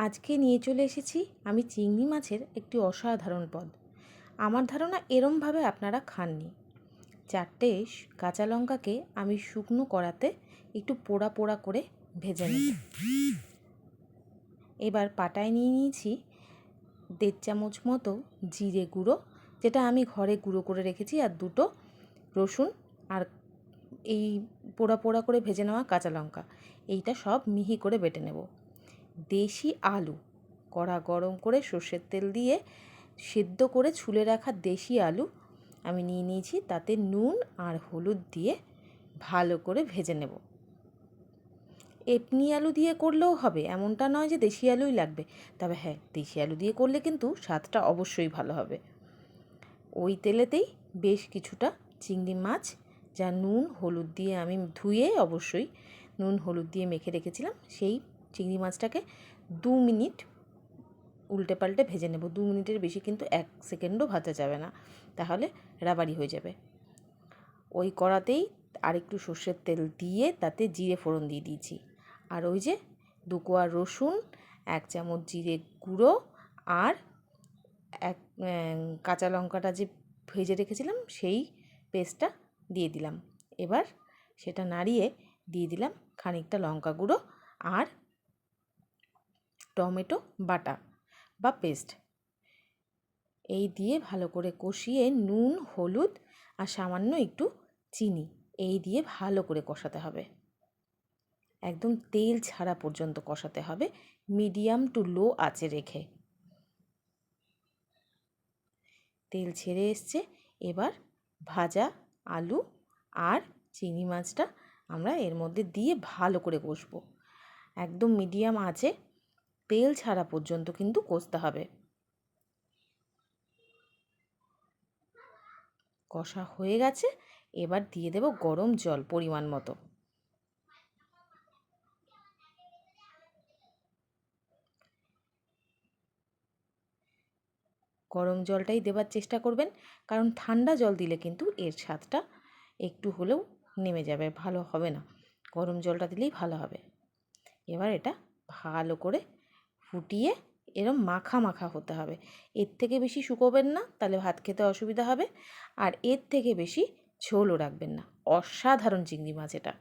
আজকে নিয়ে চলে এসেছি আমি চিংড়ি মাছের একটি অসাধারণ পদ। আমার ধারণা এরমভাবে আপনারা খাননি। 4টে কাঁচা লঙ্কাকে আমি শুকনো কড়াতে একটু পোড়া পোড়া করে ভেজে নিই। এবার পাটায় নিয়ে নিয়েছি 1.5 চামচ মতো জিরে গুঁড়ো, যেটা আমি ঘরে গুঁড়ো করে রেখেছি, আর 2টো রসুন, আর এই পোড়া পোড়া করে ভেজে নেওয়া কাঁচা লঙ্কা। এইটা সব মিহি করে বেটে নেব। দেশি আলু, কড়া গরম করে সর্ষের তেল দিয়ে সেদ্ধ করে ছুলে রাখা দেশি আলু আমি নিয়ে নিয়েছি। তাতে নুন আর হলুদ দিয়ে ভালো করে ভেজে নেব। এমনি আলু দিয়ে করলেও হবে, এমনটা নয় যে দেশি আলুই লাগবে। তবে হ্যাঁ, দেশি আলু দিয়ে করলে কিন্তু স্বাদটা অবশ্যই ভালো হবে। ওই তেলেতেই বেশ কিছুটা চিংড়ি মাছ, যা নুন হলুদ দিয়ে আমি ধুয়ে অবশ্যই নুন হলুদ দিয়ে মেখে রেখেছিলাম, সেই চিংড়ি মাছটাকে 2 মিনিট উল্টে পাল্টে ভেজে নেব। 2 মিনিটের বেশি কিন্তু 1 সেকেন্ডও ভাজা যাবে না, তাহলে রাবারি হয়ে যাবে। ওই কড়াতেই আরেকটু সর্ষের তেল দিয়ে তাতে জিরে ফোড়ন দিয়ে দিয়েছি। আর ওই যে 2 কোয়া রসুন, 1 চামচ জিরে গুঁড়ো, আর কাঁচা লঙ্কাটা যে ভেজে রেখেছিলাম সেই পেস্টটা দিয়ে দিলাম। এবার সেটা নাড়িয়ে দিয়ে দিলাম খানিকটা লঙ্কা গুঁড়ো আর টমেটো বাটা বা পেস্ট। এই দিয়ে ভালো করে কষিয়ে নুন হলুদ আর সামান্য একটু চিনি এই দিয়ে ভালো করে কষাতে হবে। একদম তেল ছাড়া পর্যন্ত কষাতে হবে, মিডিয়াম টু লো আঁচে রেখে। তেল ছেড়ে এসছে। এবার ভাজা আলু আর চিংড়ি মাছটা আমরা এর মধ্যে দিয়ে ভালো করে কষবো। একদম মিডিয়াম আঁচে তেল ছাড়া পর্যন্ত কিন্তু কষতে হবে। কষা হয়ে গেছে, এবার দিয়ে দেব গরম জল পরিমাণ মতো। গরম জলটাই দেবার চেষ্টা করবেন, কারণ ঠান্ডা জল দিলে কিন্তু এর স্বাদটা একটু হলেও নেমে যাবে, ভালো হবে না। গরম জলটা দিলেই ভালো হবে। এবার এটা ভালো করে ফুটিয়ে এরম মাখা মাখা হতে হবে। এর থেকে বেশি শুকোবেন না, তাহলে ভাত খেতে অসুবিধা হবে। আর এর থেকে বেশি ঝোলও রাখবেন না। অসাধারণ চিংড়ি মাছ এটা।